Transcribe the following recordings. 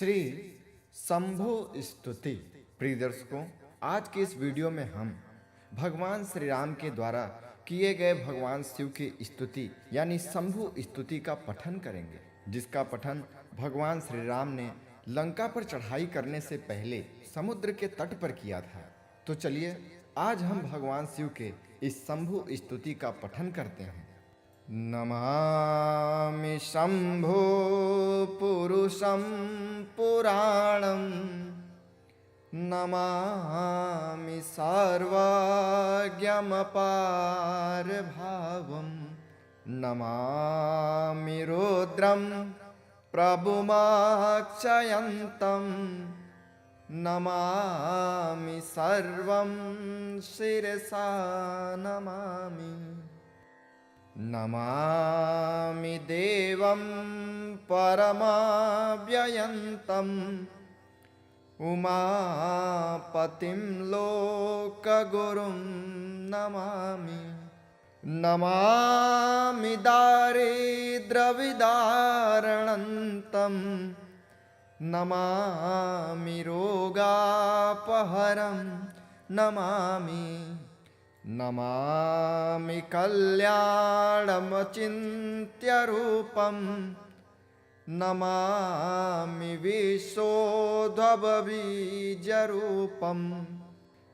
श्री शंभु स्तुति। प्रिय दर्शकों, आज के इस वीडियो में हम भगवान श्री राम के द्वारा किए गए भगवान शिव की स्तुति यानी शंभु स्तुति का पठन करेंगे, जिसका पठन भगवान श्री राम ने लंका पर चढ़ाई करने से पहले समुद्र के तट पर किया था। तो चलिए आज हम भगवान शिव के इस शंभु स्तुति का पठन करते हैं। नमामि शंभो पुरुषं पुराणं, नमामि सर्वज्ञमपारभावं, नमामि रुद्रं प्रभुमाक्षयन्तं, नमामि सर्वं शिरसा नमामि। नमामि देवं परमाव्ययन्तं, उमापतिं लोकगुरुं नमामि। नमामि दारिद्र्यविदारणन्तं, नमामि रोगापहरं नमामि। नमामि कल्याणमचिन्त्यरूपं, नमामि विश्वोद्भवबीजरूपं,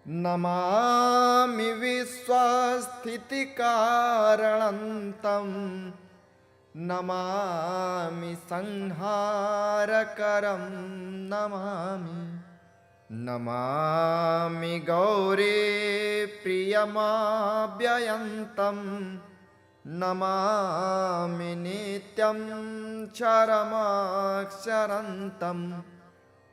नमामि विश्वस्थितिकारणन्तं, नमामि संहारकरं नमामि। नमामि गौरी प्रियमाव्ययन्तं, नमामि नित्यं क्षरमाक्षरन्तं,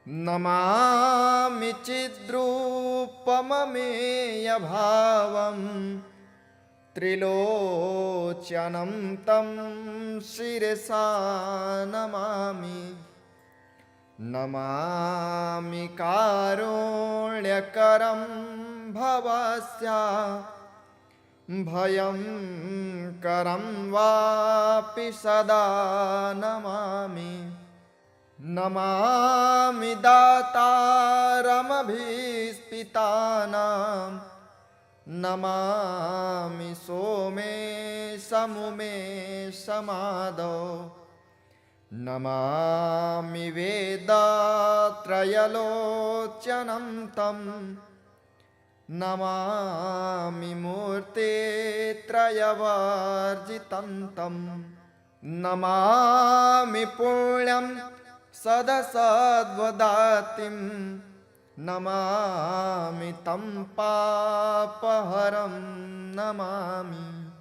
नमामि चिद्रूपममेयभावं, त्रिलोचनं तं शिरसा नमामि। नमामि कारुण्यकरं भवस्या, भयं करं वापि सदा नमामि। नमामि दातारमभीष्टितानां, नमामि सोमेशमुमेशमादौ, नमामि वेदात्रयलोचनं तं, नमामि मूर्तित्रयवर्जितं तं, नमामि पुण्यं सदसद्वदातिं, नमामि तं पापहरं नमामि।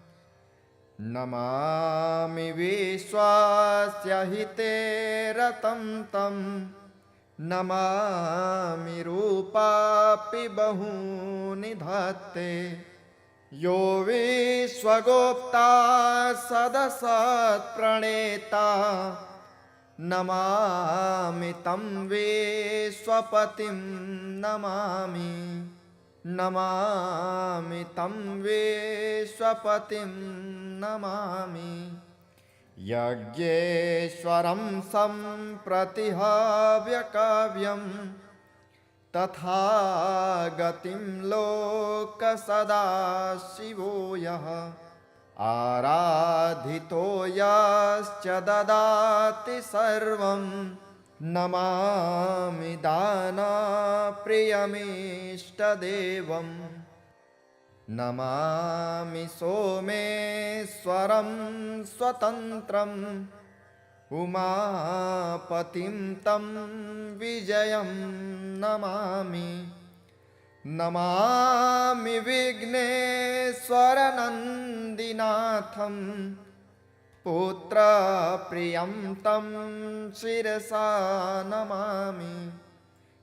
नमामि विश्वस्य हिते रतं तं, नमामि रूपापि बहूनि धत्ते, यो विश्वगोप्ता सदसत्प्रणेता, नमामि तं विश्वपतिं नमामि। नमामि तं विश्वपतिं नमामि। यज्ञेश्वरं सम्प्रतिहव्यकाव्यं, तथागतिं लोकसदाशिवो यः, आराधितो यश्च ददाति सर्वं, नमामि दानप्रियमीष्टदेवं। नमामि सोमेश्वरं स्वतन्त्रं, उमापतिं तं विजयं नमामि। नमामि विघ्नेश्वरनन्दिनाथं, पुत्रप्रियं तं शिरसा नमामि।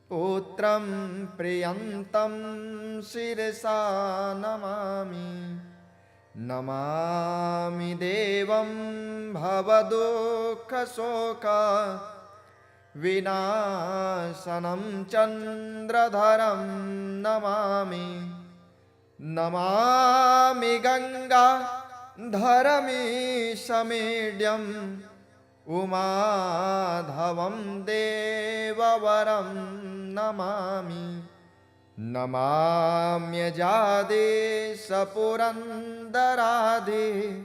पुत्रं प्रियन्तं शिरसा नमामि। नमामि देवं भवदुःखशोक विनाशनं चन्द्रधरं नमामि। नमामि गंगा धरमीशमीड्यं उमाधवं देववरं नमामि। नमाम्यजादेशपुरन्दराधे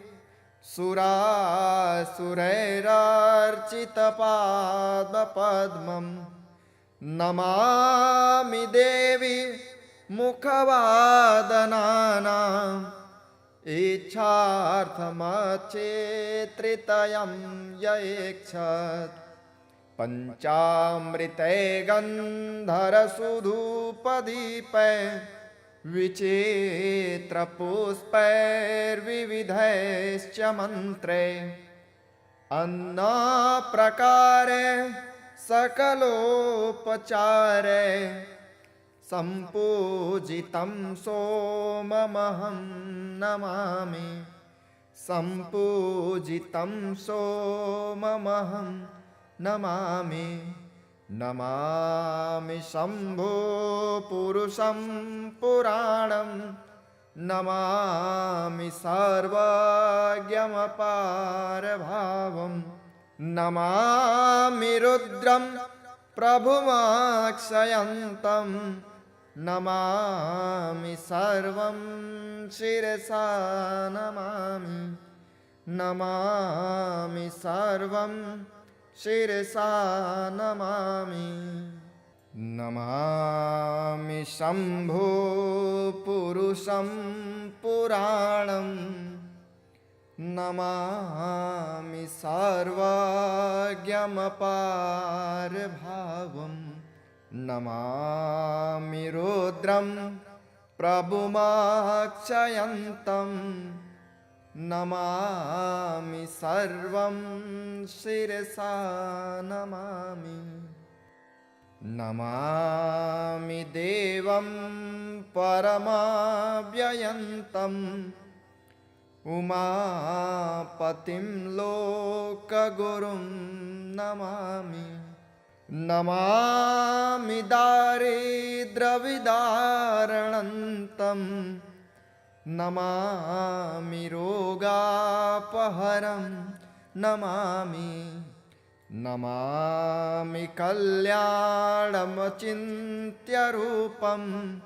सुरासुरैरार्चितपादपद्मम्। नमामि देवी मुखवादनानाम् इच्छार्थमचेत्रितयं ययेक्षत्। पञ्चामृते गन्धरसुधूपदीपै विचित्रपुष्पैर्विविधैश्च मन्त्रे अन्नप्रकारे सकलोपचारे सम्पूजितं सोममहं नमामि। सम्पूजितं सोममहं नमामि। नमामि शम्भो पुरुषं पुराणं। नमामि सर्वज्ञमपारभावं। नमामि रुद्रं प्रभुमक्षयन्तं। नमामि सर्वं शिरसा नमामि। नमामि सर्वं शिरसा नमामि। नमामि शम्भो पुरुषं पुराणं। नमामि सर्वज्ञमपारभावं। नमामि रुद्रं प्रभुमक्षयन्तं। नमामि सर्वं शिरसा नमामि। नमामि देवं परमाव्ययन्तम्। उमापतिं लोकगुरुं नमामि। नमामि दारिद्र्यविदारणन्तं। नमामि रोगापहरं नमामि। नमामि कल्याणमचिन्त्यरूपं।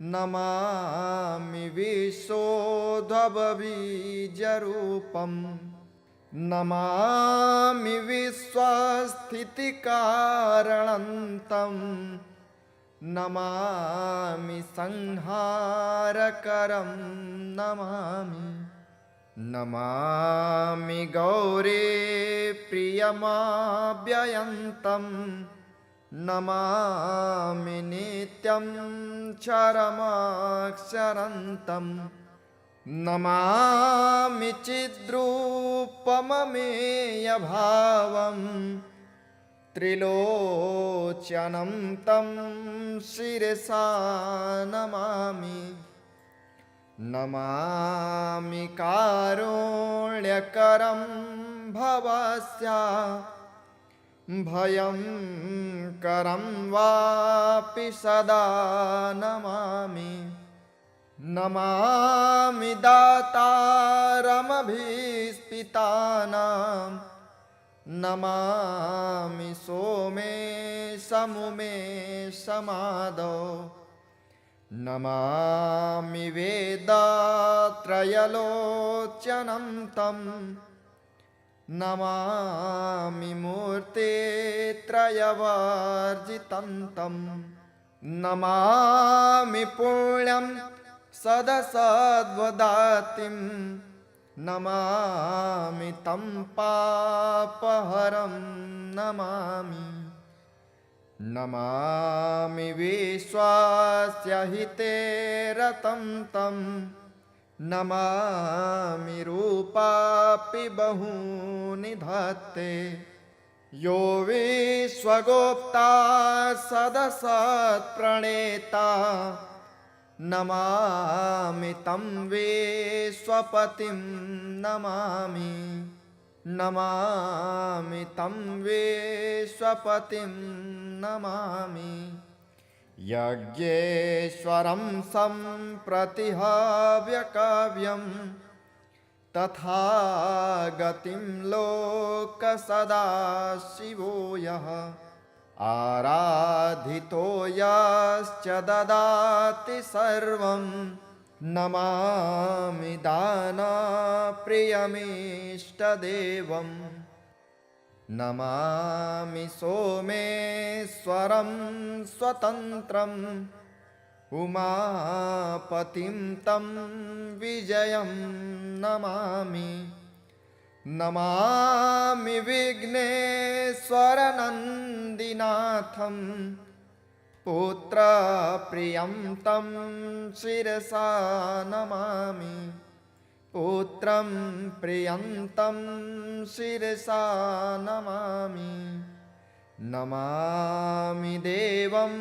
नमामि विश्वोद्भवबीजरूपं। नमामि विश्वस्थितिकारणन्तं। नमामि संहारकरं नमामि। नमामि गौरी प्रियमाव्ययन्तं। नमामि नित्यं क्षरमक्षरन्तं। नमामि चिद्रूपममेयभावं। त्रिलोचनं तं शिरसा नमामि। नमामि कारुण्यकरं भवस्या। भयं करं वापि सदा नमामि। नमामि दातारमभीष्टितानां। नमामि सोमेशमुमेशमादौ। नमामि वेदात्रयलोचनं तं। नमामि मूर्तित्रयवर्जितं तं। नमामि पुण्यं सदसद्वदातिं। नमामि तं पापहरं नमामि। नमामि विश्वस्य हिते रतं तं। नमामि रूपापि बहूनि धत्ते। यो विश्वगोप्ता सदसत्प्रणेता। नमामि तं विश्वपतिं नमामि। नमामि तं विश्वपतिं नमामि। यज्ञेश्वरं सम्प्रतिहव्यकाव्यं। तथा गतिं लोकसदाशिवो यः आराधितो यश्च ददाति सर्वं नमामि दानप्रियमीष्टदेवम् नमामि सोमेश्वरं स्वतन्त्रम् उमापतिं तं विजयं नमामि नमामि विघ्नेश्वरनन्दिनाथं पुत्रप्रियं तं शिरसा नमामि पुत्रं प्रियन्तं शिरसा नमामि नमामि देवं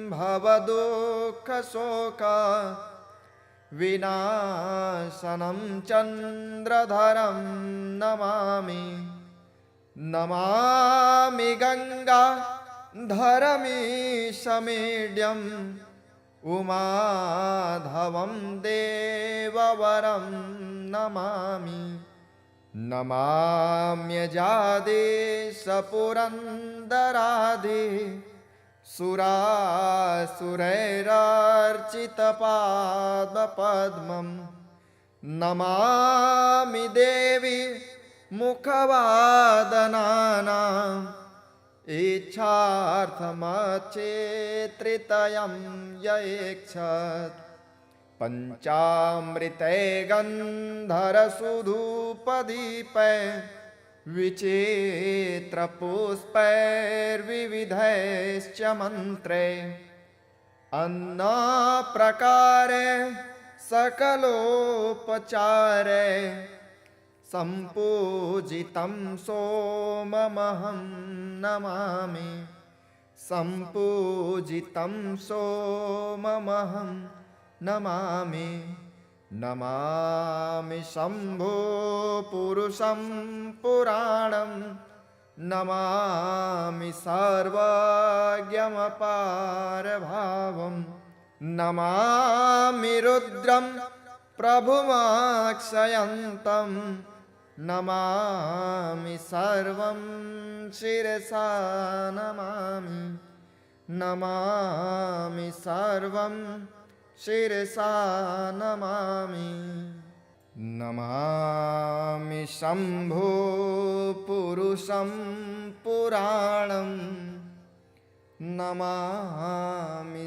भवदुःखशोका विनाशनं चन्द्रधरं नमामि नमामि गङ्गाधरमीशमीड्यम् उमाधवं देववरं नमामि नमाम्यजादेशपुरन्दरादि सुरासुरैरार्चितपादपद्मं नमामि देवी मुखवादनानाम् इच्छार्थमचेत्रितयं यैक्षत् पञ्चामृते गन्धरसुधूपदीपे विचित्रपुष्पैर्विविधैश्च मन्त्रे अन्नप्रकारे सकलोपचारे सम्पूजितं सोममहं नमामि सम्पूजितं सोममहं नमामि नमामि शम्भो पुरुषं पुराणं नमामि सर्वज्ञमपारभावं नमामि रुद्रं प्रभुमक्षयन्तं नमामि सर्वं शिरसा नमामि नमामि सर्वं शिरसा नमामि नमामि शम्भो पुरुषं पुराणं नमामि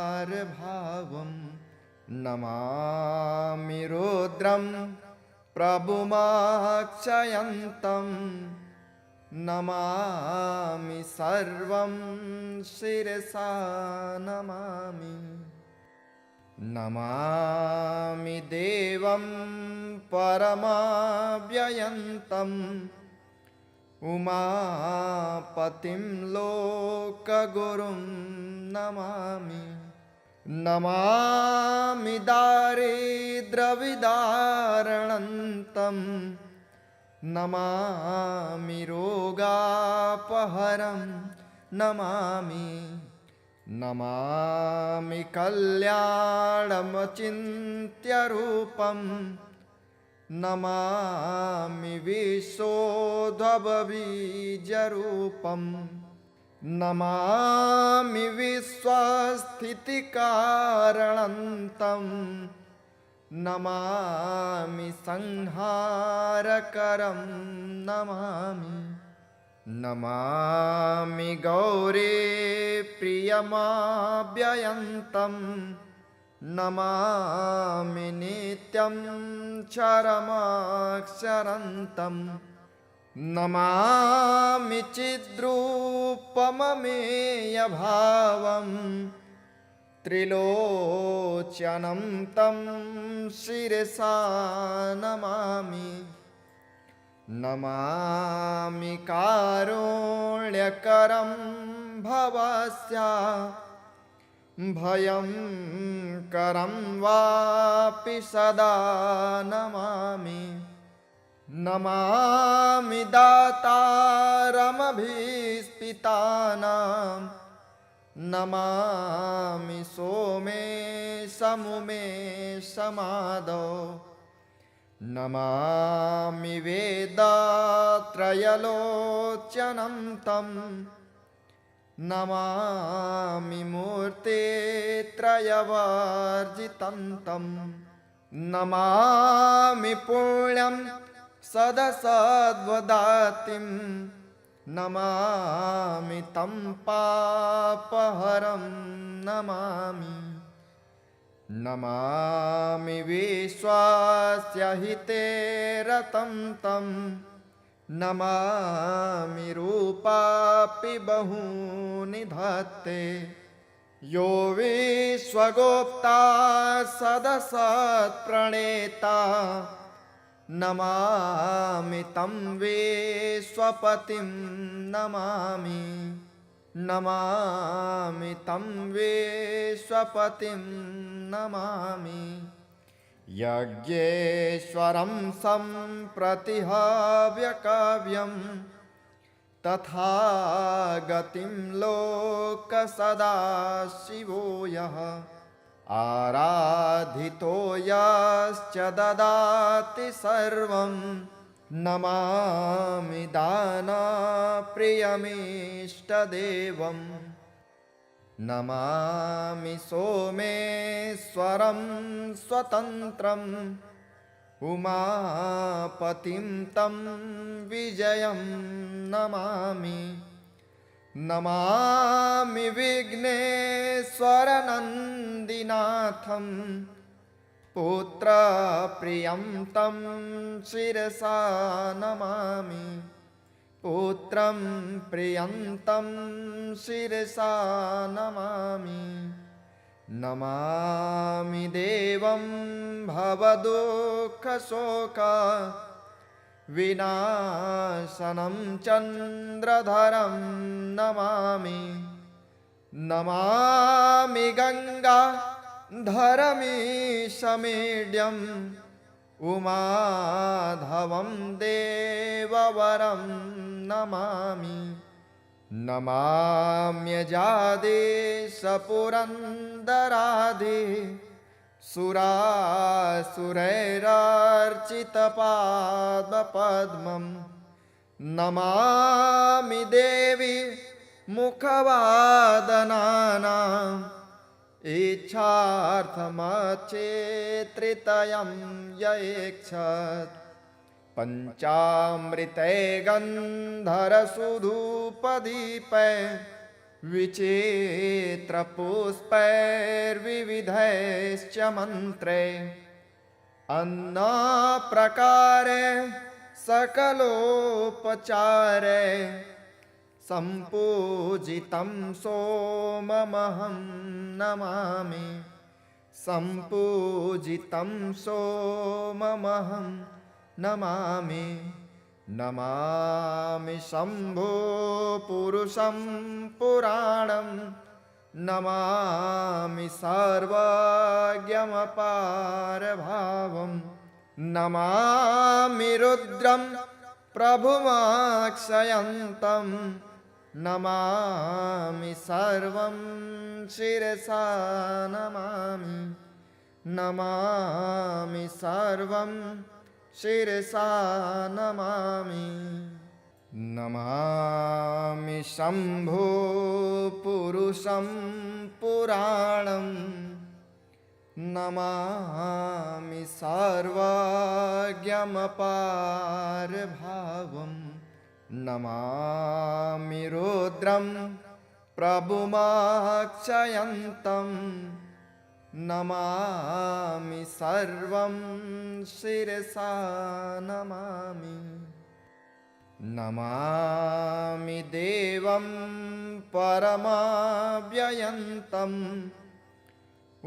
सर्वज्ञमपारभावं नमामि रुद्रं प्रभुमक्षयन्तं नमामि सर्वं शिरसा नमामि नमामि देवं परमाव्ययन्तम् उमापतिं लोकगुरुं नमामि नमामि दारिद्र्यविदारणन्तं नमामि रोगापहरं नमामि नमामि कल्याणमचिन्त्यरूपं नमामि विश्वोद्भवबीजरूपं नमामि विश्वस्थितिकारणन्तं नमामि संहारकरं नमामि नमामि गौरी प्रियमाव्ययन्तं नमामि नित्यं क्षरमक्षरन्तं नमामि चिद्रूपममेयभावं त्रिलोचनं तं शिरसा नमामि नमामि कारुण्यकरं भवस्या भयं करं वापि सदा नमामि नमामि दातारमभीष्टितानां नमामि सोमे समुमे समादौ नमामि वेदात्रयलोचनं तं नमामि मूर्ते त्रयवर्जितं तं नमामि पुण्यं सदसद्वदातिं नमामि तं पापहरं नमामि नमामि विश्वास्य हिते रतं तं नमामि रूपापि बहूनि धत्ते यो विश्वगोप्ता सदसत्प्रणेता नमामि तं विश्वपतिं नमामि नमामि तं विश्वपतिं नमामि यज्ञेश्वरं सम्प्रतिहव्यकाव्यं तथा गतिं लोकसदाशिवो यः आराधितो यश्च ददाति सर्वं नमामि दानप्रियमीष्टदेवं नमामि सोमेश्वरं स्वतन्त्रम् उमापतिं तं विजयं नमामि नमामि विघ्नेश्वरनन्दिनाथं पुत्रप्रियं तं शिरसा नमामि पुत्रं प्रियं तं शिरसा नमामि नमामि देवं भवदुःखशोका विनाशनं चन्द्रधरं नमामि नमामि गङ्गाधरमीशमीड्यम् उमाधवं देववरं नमामि नमाम्यजादेशपुरन्दराधि सुरासुरैरार्चितपादपद्मं नमामि देवी मुखवादनानाम् इच्छार्थमचेत्रितयं यैक्षत् पञ्चामृते गन्धरसुधूपदीपे विचित्रपुष्पैर्विविधैश्च मन्त्रे अन्नप्रकारे सकलोपचारे सम्पूजितं सोममहं नमामि सम्पूजितं सोममहं नमामि नमामि शम्भो पुरुषं पुराणं नमामि सर्वज्ञमपारभावं नमामि रुद्रं प्रभुमक्षयन्तं नमामि सर्वं शिरसा नमामि नमामि सर्वं शिरसा नमामि नमामि शम्भो पुरुषं पुराणं नमामि सर्वज्ञमपारभावं नमामि रुद्रं प्रभुमक्षयन्तं नमामि सर्वं शिरसा नमामि नमामि देवं परमाव्ययन्तम्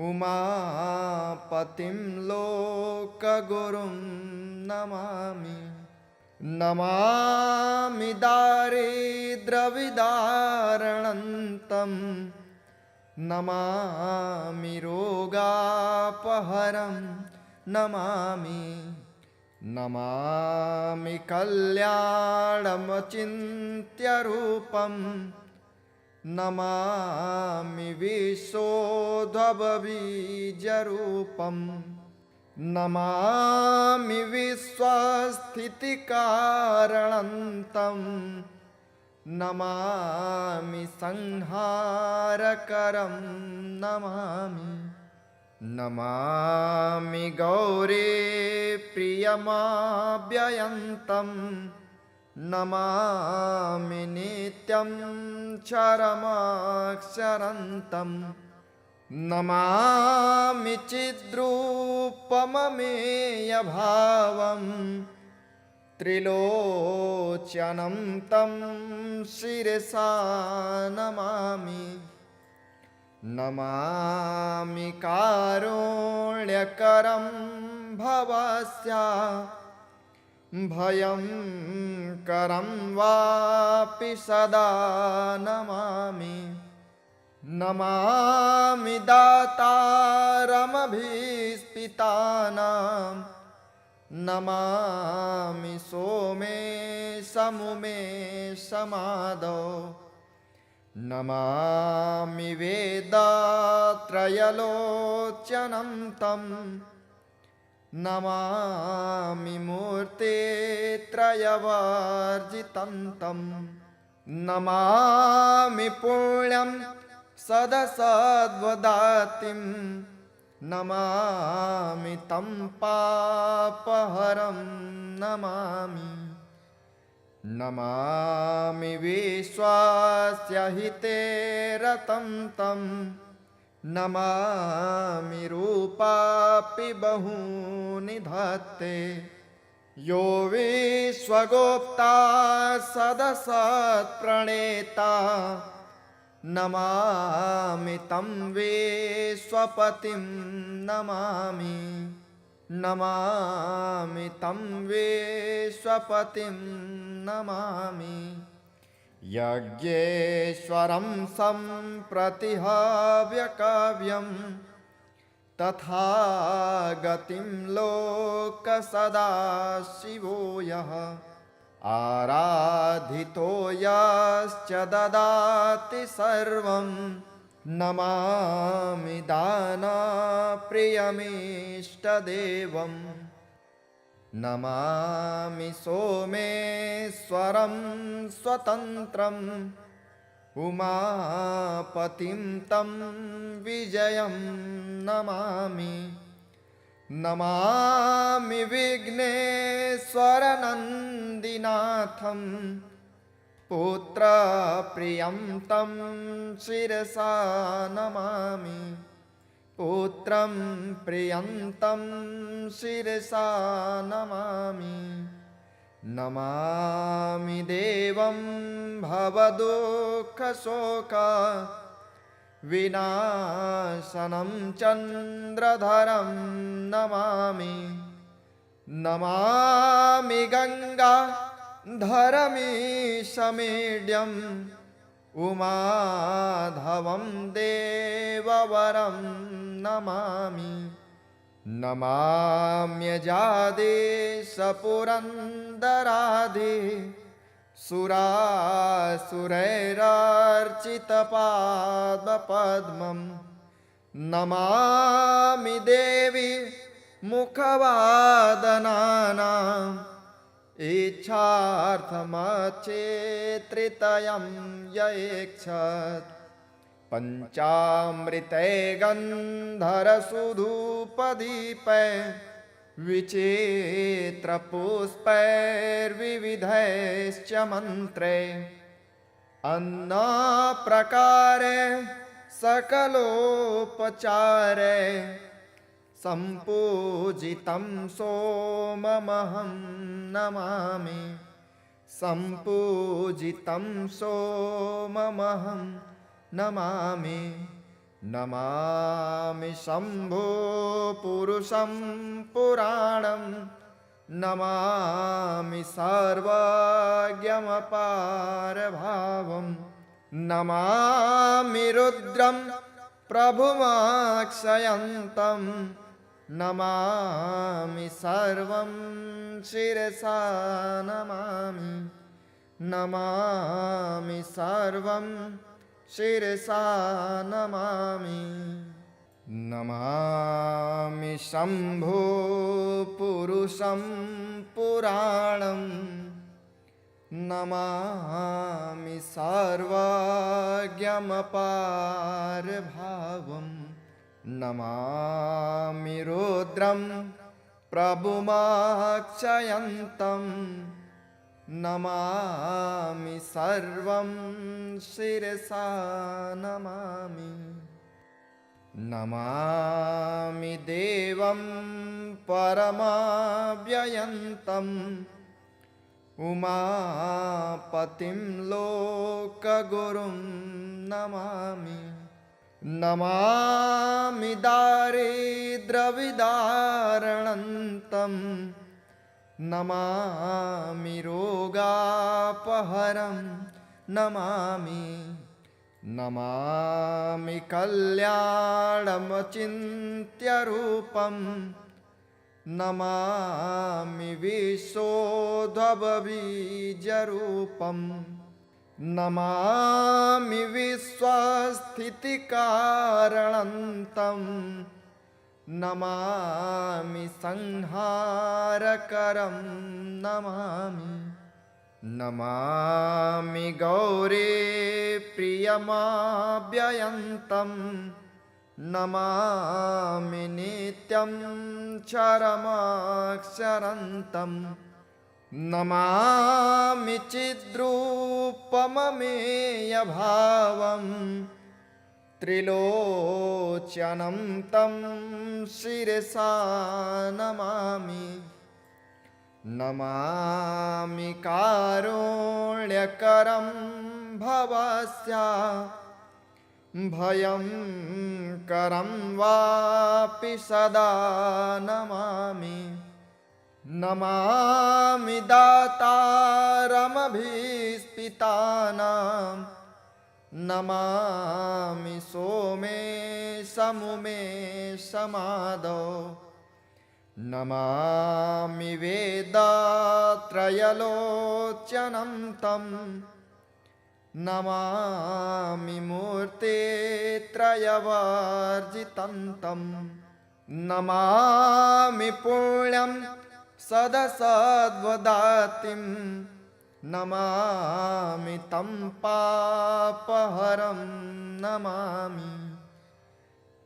उमापतिं लोकगुरुं नमामि नमामि दारिद्र्यविदारणन्तं नमामि रोगापहरं नमामि नमामि कल्याणमचिन्त्यरूपं नमामि विश्वोद्भवबीजरूपम् नमामि विश्वस्थितिकारणन्तम् नमामि संहारकरं नमामि नमामि गौरी प्रियमाव्ययन्तं नमामि नित्यं क्षरमक्षरन्तं नमामि चिद्रूपममेयभावं त्रिलोचनं तं शिरसा नमामि नमामि कारुण्यकरं भवस्य भयं करं वापि सदा नमामि नमामि दातारमभीष्टितानां नमामि सोमेशमुमेशमादौ नमामि वेदात्रयलोचनं तं नमामि मूर्तित्रयवर्जितं तं नमामि पुण्यं सदसद्वदातिं नमामि तं पापहरं नमामि नमामि विश्वस्य हिते रतं तं नमामि रूपापि बहूनि धत्ते यो विश्वगोप्ता सदसत्प्रणेता नमामि तं विश्वपतिं नमामि नमामि तं विश्वपतिं नमामि यज्ञेश्वरं सम्प्रतिहव्यकाव्यं तथा गतिं लोकसदाशिवो यः आराधितो यश्च ददाति सर्वं नमामि दानप्रियमीष्टदेवं नमामि सोमेश्वरं स्वतन्त्रम् उमापतिं तं विजयं नमामि नमामि विघ्नेश्वरनन्दिनाथं पुत्रप्रियं तं शिरसा नमामि पुत्रं प्रियं तं शिरसा नमामि नमामि देवं भवदुःखशोका विनाशनं चन्द्रधरं नमामि नमामि गङ्गाधरमीशमीड्यम् उमाधवं देववरं नमामि नमाम्यजादेशपुरन्दराधि सुरासुरैरार्चितपादपद्मं नमामि देवी मुखवादनानाम् इच्छार्थमचेत्रितयं यैक्षत् पञ्चामृते गन्धरसुधूपदीपै विचित्रपुष्पैर्विविधैश्च मन्त्रे अन्नप्रकारे सकलोपचारे सम्पूजितं सोममहं नमामि सम्पूजितं सोममहं नमामि नमामि शम्भो पुरुषं पुराणं नमामि सर्वज्ञमपारभावं नमामि रुद्रं प्रभुमक्षयन्तं नमामि सर्वं शिरसा नमामि नमामि सर्वं शिरसा नमामि। नमामि शम्भो पुरुषं पुराणं, नमामि सर्वज्ञमपारभावं, नमामि रुद्रं प्रभुमक्षयन्तं, नमामि सर्वं शिरसा नमामि। नमामि देवं परमाव्ययन्तम्, उमापतिं लोकगुरुं नमामि। नमामि दारिद्र्यविदारणन्तं, नमामि रोगापहरं नमामि। नमामि कल्याणमचिन्त्यरूपं, नमामि विश्वोद्भवबीजरूपं, नमामि विश्वस्थितिकारणन्तं, नमामि संहारकरं नमामि। नमामि गौरी प्रियमाव्ययन्तं, नमामि नित्यं क्षरमक्षरन्तं, नमामि चिद्रूपममेयभावं, त्रिलोचनं तं शिरसा नमामि। नमामि कारुण्यकरं भवस्य, भयं करं वापि सदा नमामि। नमामि दातारमभीष्टितानां, नमामि सोमेशमुमेशमादौ, नमामि वेदत्रयलोचनं तं, नमामि मूर्तित्रयवर्जितं तं, नमामि पुण्यं सदसद्वदातिं, नमामि तं पापहरं नमामि।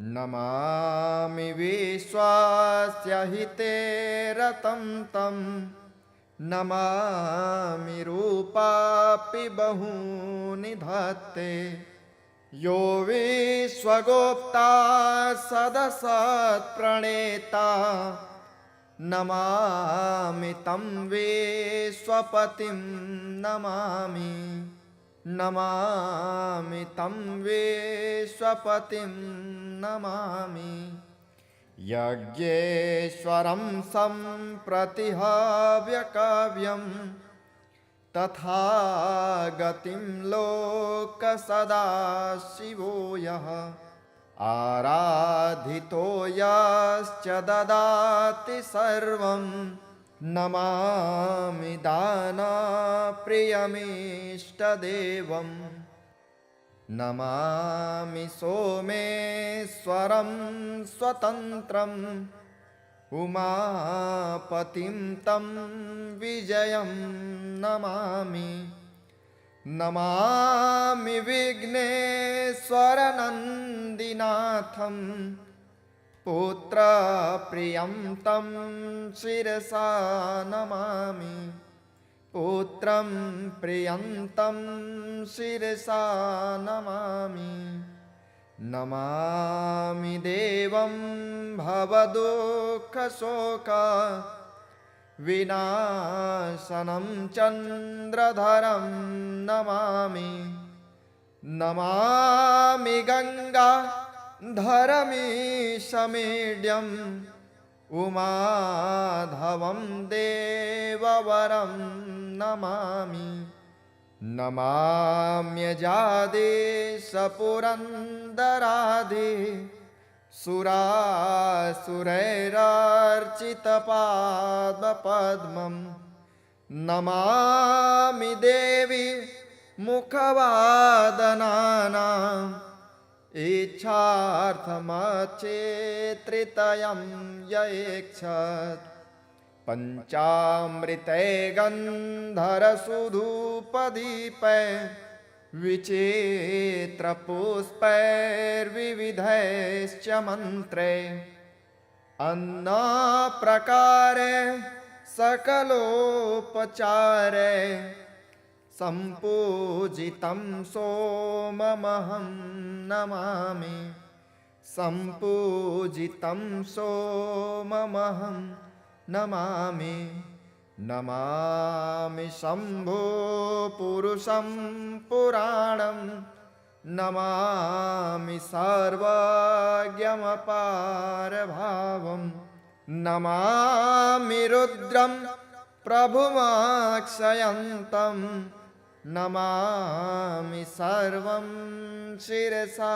नमामि विश्वस्य हिते रतं तं, नमामि रूपापि बहूनि धत्ते, यो विश्वगोप्ता सदसत्प्रणेता, नमामि तं विश्वपतिं नमामि। नमामि तं विश्वपतिं नमामि। यज्ञेश्वरं सम्प्रतिहव्यकाव्यं, तथा गतिं लोकसदाशिवो यः, आराधितो यश्च ददाति सर्वं, नमामि दानप्रियमीष्टदेवं। नमामि सोमेश्वरं स्वतन्त्रं, उमापतिं तं विजयं नमामि। नमामि विघ्नेश्वरनन्दिनाथं, पुत्रप्रियं तं शिरसा नमामि। पुत्रं प्रियन्तं शिरसा नमामि। नमामि देवं भवदुःखशोक विनाशनं चन्द्रधरं नमामि। नमामि गङ्गाधरमीशमीड्यम् उमाधवं देववरं नमामि। नमाम्यजादेशपुरन्दरादि सुरासुरैरार्चितपादपद्मं। नमामि देवी मुखवादनानाम् इच्छार्थमचेत्रितयं यैक्षत् पञ्चामृते गन्धरसुधूपदीपै विचित्रपुष्पैर्विविधैश्च मन्त्रे अन्नप्रकारे सकलोपचारे सम्पूजितं सोममहं नमामि सम्पूजितं सोममहं नमामि नमामि शम्भो पुरुषं पुराणं नमामि सर्वज्ञमपारभावं नमामि रुद्रं प्रभुमक्षयन्तं नमामि सर्वं शिरसा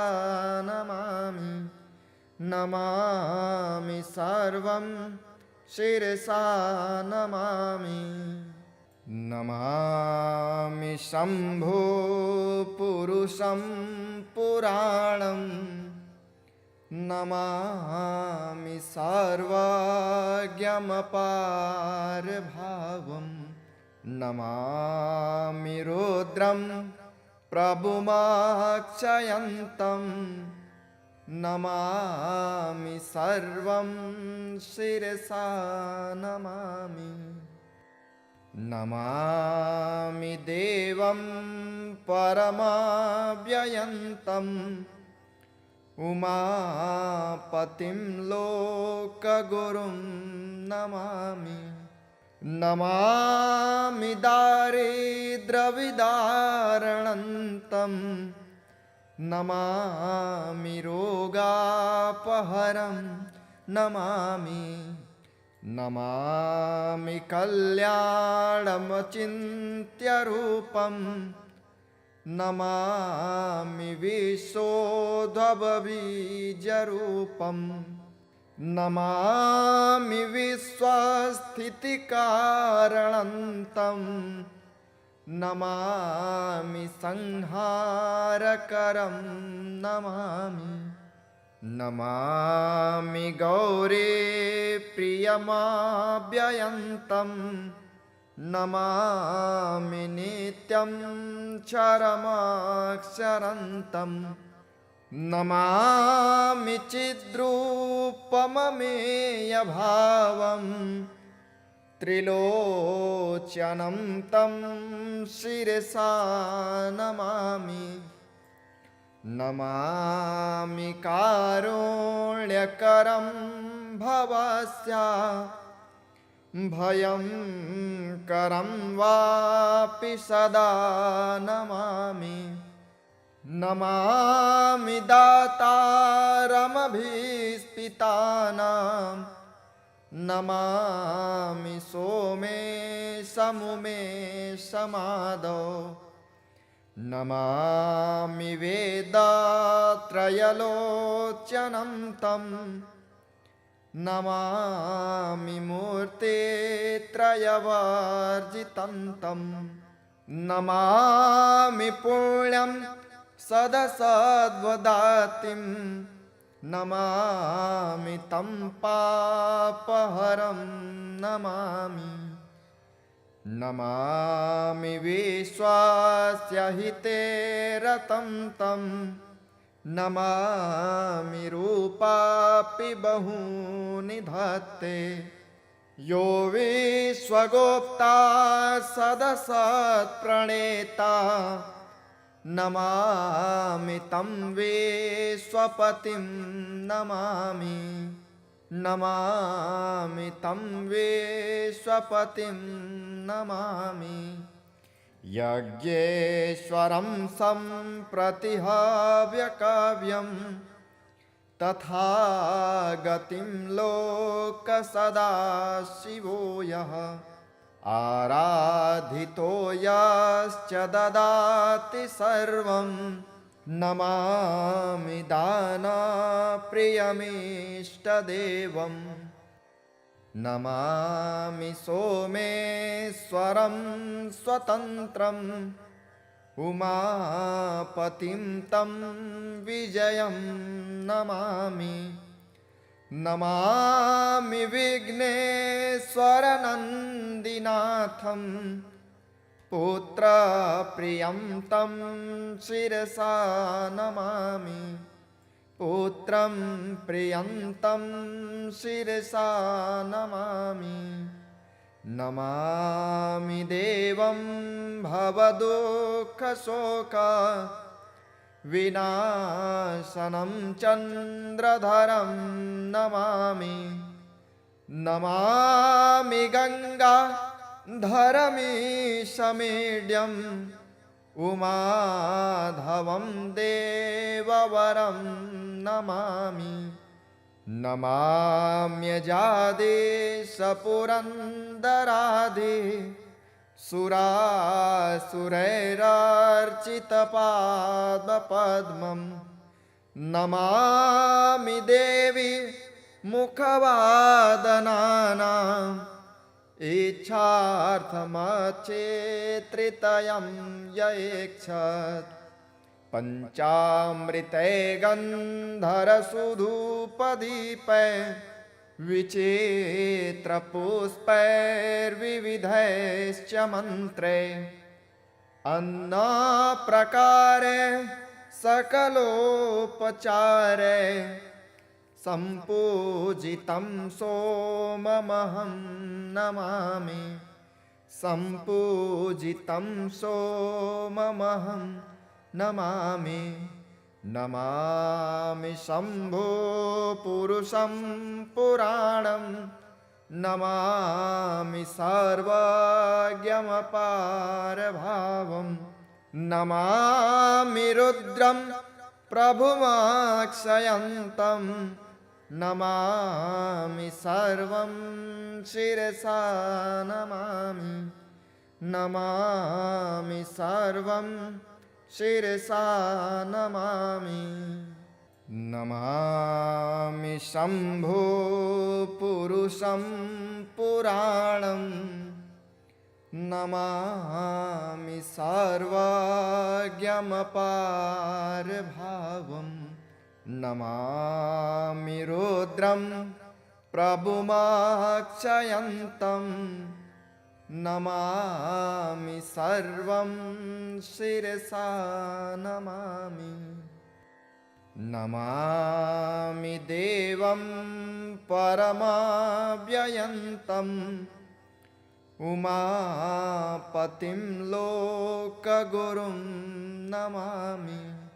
नमामि नमामि सर्वं शिरसा नमामि नमामि शम्भो पुरुषं पुराणं नमामि सर्वज्ञमपारभावं नमामि रुद्रं प्रभुमक्षयन्तं नमामि सर्वं शिरसा नमामि नमामि देवं परमाव्ययन्तम् उमापतिं लोकगुरुं नमामि नमामि दारिद्र्यविदारणन्तं नमामि रोगापहरं नमामि नमामि कल्याणमचिन्त्यरूपं नमामि विश्वोद्भवबीजरूपं नमामि विश्वस्थितिकारणन्तं नमामि संहारकरं नमामि नमामि गौरी प्रियमाव्ययन्तं नमामि नित्यं क्षरमक्षरन्तं नमामि चिद्रूपममेयभावं त्रिलोचनं तं शिरसा नमामि नमामि कारुण्यकरं भवस्या भयं करं वापि सदा नमामि नमामि दातारमभीष्टितानां नमामि सोमेशमुमेशमादौ नमामि वेदात्रयलोचनं तं नमामि मूर्तित्रयवर्जितं तं नमामि पुण्यं सदसद्वदातिं नमामि तं पापहरं नमामि नमामि विश्वस्य हिते रतं तं नमामि रूपापि बहूनि धत्ते यो विश्वगोप्ता सदसत्प्रणेता नमामि तं विश्वपतिं नमामि नमामि तं विश्वपतिं नमामि यज्ञेश्वरं सम्प्रतिहव्यकाव्यं तथा गतिं लोकसदाशिवो यः आराधितो यश्च ददाति सर्वं नमामि दानप्रियमीष्टदेवं नमामि सोमेश्वरं स्वतन्त्रं उमापतिं तं विजयं नमामि। नमामि विघ्नेश्वरनन्दिनाथं पुत्रप्रियं तं शिरसा नमामि। पुत्रं प्रियन्तं शिरसा नमामि। नमामि देवं भवदुःखशोक विनाशनं चन्द्रधरं नमामि। नमामि गङ्गाधरमीशमीड्यम् उमाधवं देववरं नमामि। नमाम्यजादेशपुरन्दराधे सुरासुरैरर्चितपादपद्मं। नमामि देवी मुखवादनानाम् इच्छार्थमचेत्रितयं ययेक्षत्। पञ्चामृते गन्धरसुधूपदीपै विचित्रपुष्पैर्विविधैश्च मन्त्रे अन्नप्रकारे सकलोपचारे सम्पूजितं सोममहं नमामि। सम्पूजितं सोममहं नमामि। नमामि शम्भो पुरुषं पुराणं। नमामि सर्वज्ञमपारभावं। नमामि रुद्रं प्रभुमक्षयन्तं। नमामि सर्वं शिरसा नमामि। नमामि सर्वं शिरसा नमामि। नमामि शम्भो पुरुषं पुराणं। नमामि सर्वज्ञमपारभावं। नमामि रुद्रं प्रभुमक्षयन्तं। नमामि सर्वं शिरसा नमामि। नमामि देवं परमाव्ययन्तम् उमापतिं लोकगुरुं नमामि।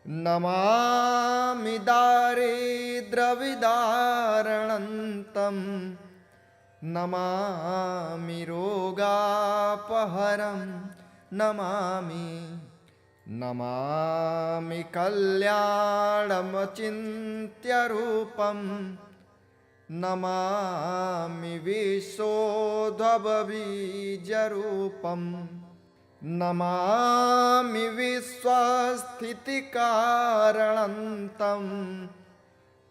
नमामि दारिद्र्यविदारणन्तं। नमामि रोगापहरं नमामि। नमामि कल्याणमचिन्त्यरूपं। नमामि विश्वोद्भवबीजरूपं। नमामि विश्वस्थितिकारणन्तं।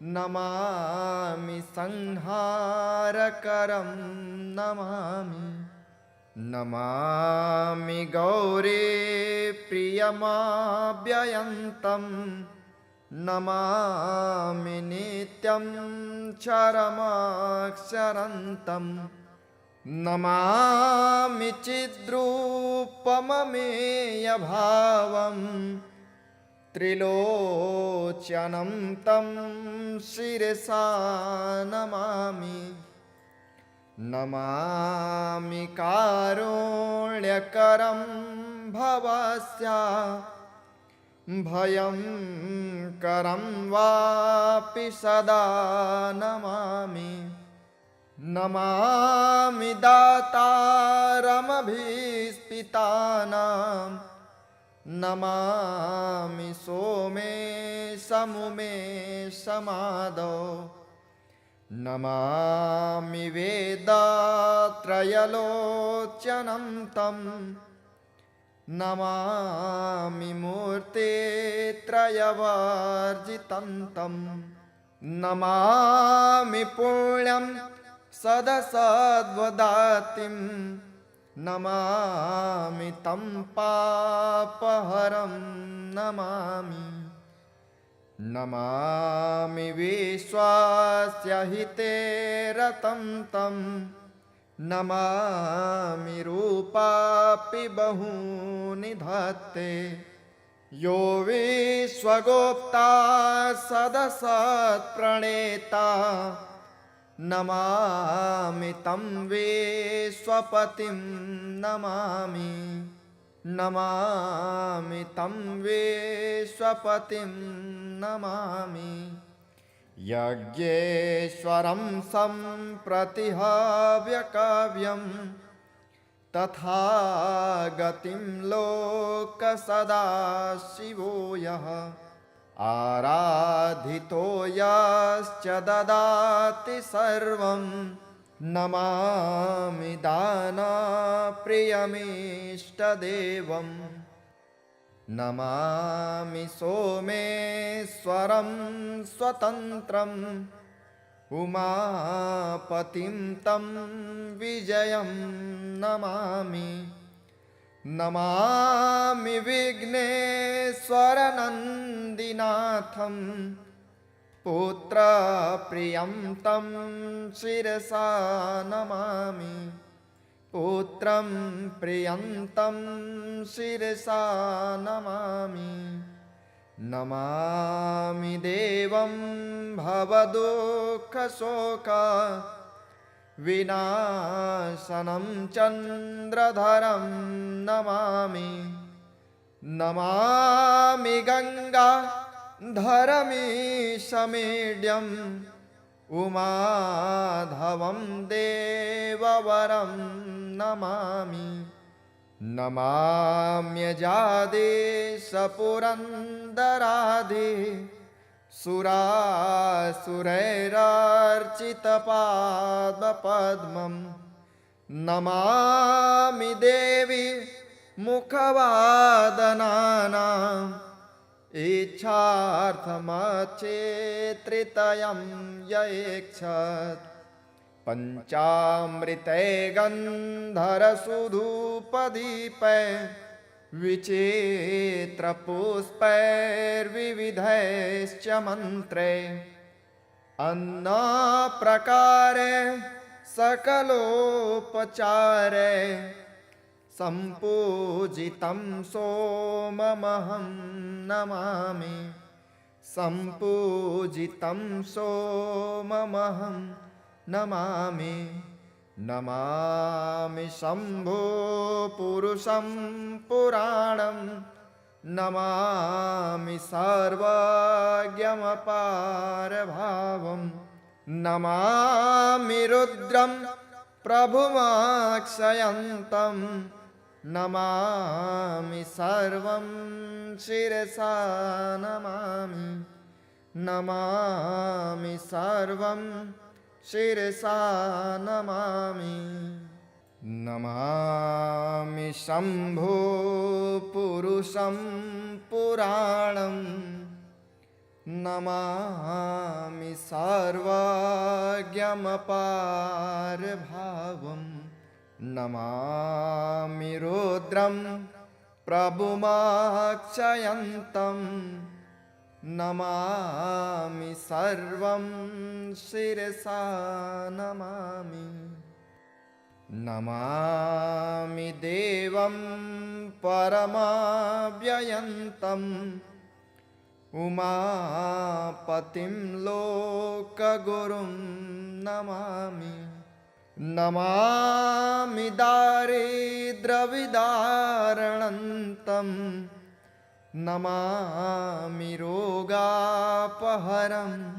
नमामि संहारकरं नमामि। नमामि गौरी प्रियमाव्ययन्तं। नमामि नित्यं क्षरमक्षरन्तं। नमामि चिद्रूपममेयभावं। त्रिलोचनं तं शिरसा नमामि। नमामि कारुण्यकरं भवस्या भयं करं वापि सदा नमामि। नमामि दातारमभीष्टितानां। नमामि सोमेशमुमेशमादौ। नमामि वेदत्रयलोचनं तं। नमामि मूर्तित्रयवर्जितं तं। नमामि पुण्यं सदसद्वदातिं। नमामि तं पापहरं नमामि। नमामि विश्वास्य हिते रतं तं, नमामि रूपापि बहूनि धत्ते। यो विश्वगोप्ता सदसत्प्रणेता, नमामि तं विश्वपतिं नमामि। नमामि तं विश्वपतिं नमामि। यज्ञेश्वरं सम्प्रतिहव्यकाव्यं, तथागतिं लोकसदाशिवो यः। आराधितो यश्च ददाति सर्वं, नमामि दानप्रियमीष्टदेवम्। नमामि सोमेश्वरं स्वतन्त्रं, उमापतिं तं विजयं नमामि। नमामि विघ्नेश्वरनन्दिनाथं, पुत्रप्रियं तं शिरसा नमामि। पुत्रं प्रियन्तं शिरसा नमामि। नमामि देवं भवदुःखशोक विनाशनं चन्द्रधरं नमामि। नमामि गङ्गाधरमीशमीड्यम्, उमाधवं देववरं नमामि। नमाम्यजादेशपुरन्दराधि, सुरासुरैरर्चितपादपद्मं। नमामि देवी मुखवादनानाम्, इच्छार्थमचेत्रितयं यैक्षत्। पञ्चामृते गन्धरसुधूपदीपै, विचित्रपुष्पैर्विविधैश्च मन्त्रे। अन्नप्रकारे सकलोपचारे, सम्पूजितं सोममहं नमामि। सम्पूजितं सोममहं नमामि। नमामि शम्भो पुरुषं पुराणं, नमामि सर्वज्ञमपारभावं। नमामि रुद्रं प्रभुमक्षयन्तं, नमामि सर्वं शिरसा नमामि। नमामि सर्वं शिरसा नमामि। नमामि शम्भो पुरुषं पुराणं, नमामि सर्वज्ञमपारभावं। नमामि रुद्रं प्रभुमक्षयन्तं, नमामि सर्वं शिरसा नमामि। नमामि देवं परमाव्ययन्तम्, उमापतिं लोकगुरुं नमामि। नमामि दारिद्र्यविदारणन्तं, नमामि रोगापहरं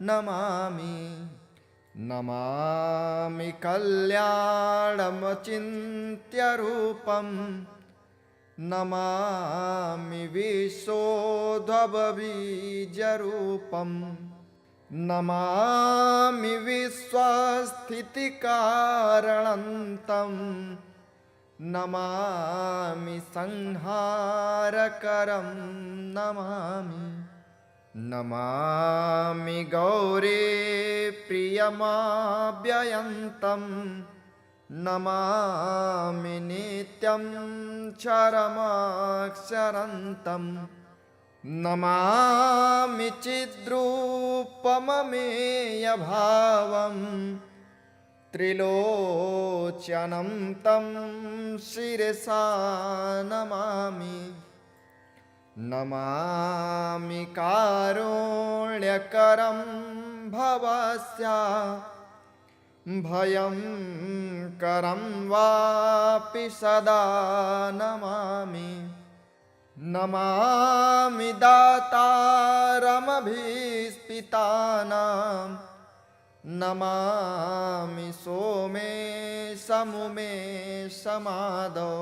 नमामि। नमामि कल्याणमचिन्त्यरूपं, नमामि विश्वोद्भवबीजरूपं। नमामि विश्वस्थितिकारणन्तं, नमामि संहारकरं नमामि। नमामि गौरी प्रियमाव्ययन्तं, नमामि नित्यं क्षरमक्षरन्तं नमामि चिद्रूपममेयभावं त्रिलोचनं तं शिरसा नमामि नमामि कारुण्यकरं भवस्या भयं करं वापि सदा नमामि नमामि दातारमभीष्टितानां नमामि सोमेशमुमेशमादौ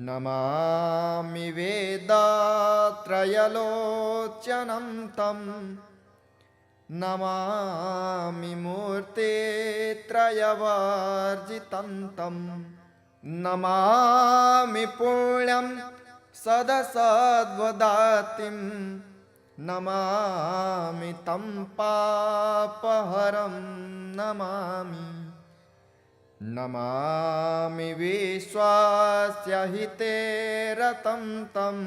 नमामि वेदात्रयलोचनं तं नमामि मूर्तित्रयवर्जितं तं नमामि पुण्यं सदसद्वदातिं नमामि तं पापहरं नमामि नमामि विश्वास्य हिते रतं तं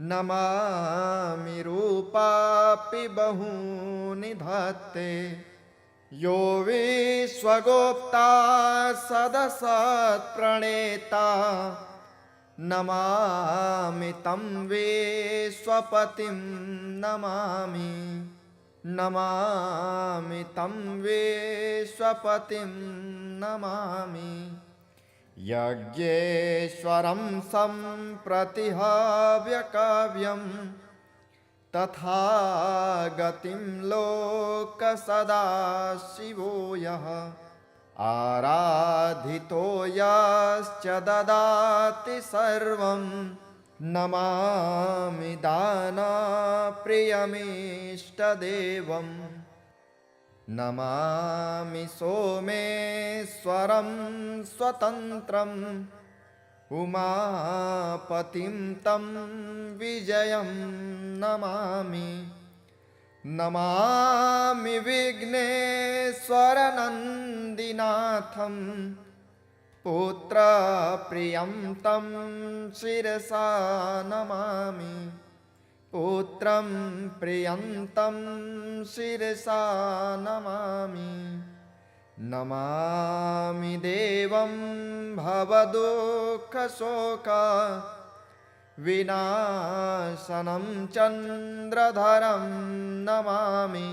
नमामि रूपापि बहूनि धत्ते यो विश्वगोप्ता सदसत्प्रणेता नमामि तं विश्वपतिं नमामि नमामि तं विश्वपतिं नमामि यज्ञेश्वरं सम्प्रतिहव्यकाव्यं तथा गतिं लोकसदाशिवो यः आराधितो यश्च ददाति सर्वं नमामि दानप्रियमीष्टदेवं नमामि सोमेश्वरं स्वतन्त्रम् उमापतिं तं विजयं नमामि नमामि विघ्नेश्वरनन्दिनाथं पुत्रप्रियं तं शिरसा नमामि पुत्रं प्रियन्तं शिरसा नमामि नमामि देवं भवदुःखशोका विनाशनं चन्द्रधरं नमामि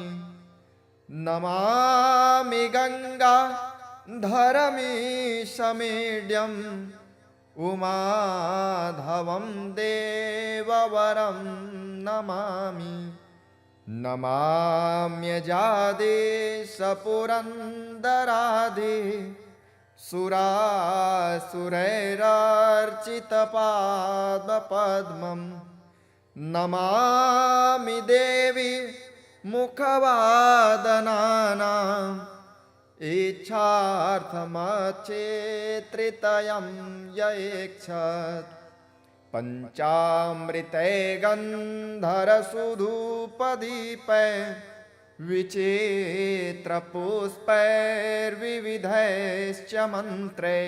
नमामि गङ्गाधरमीशमीड्यम् उमाधवं देववरं नमामि नमाम्यजादेशपुरन्दरादि सुरासुरैरार्चितपादपद्मं नमामि देवी मुखवादनानाम् इच्छार्थमचेत्रितयं यैक्षत् पञ्चामृते गन्धरसुधूपदीपे विचित्रपुष्पैर्विविधैश्च मन्त्रे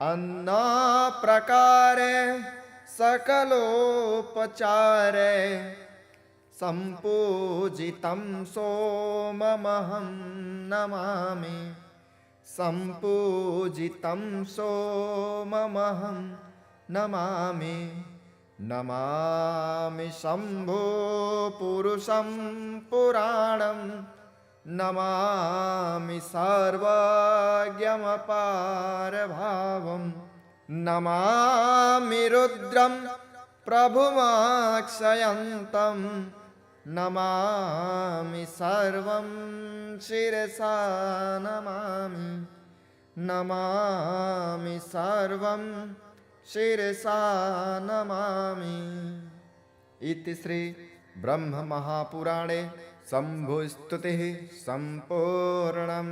अन्नप्रकारे सकलोपचारे सम्पूजितं सोममहं नमामि सम्पूजितं सोममहं नमामि नमामि शम्भो पुरुषं पुराणं नमामि सर्वज्ञमपारभावं नमामि रुद्रं प्रभुमक्षयन्तं नमामि सर्वं शिरसा नमामि नमामि सर्वं शिरसा नमामि। इति श्री ब्रह्म महापुराणे शम्भुस्तुतिः सम्पूर्णम्।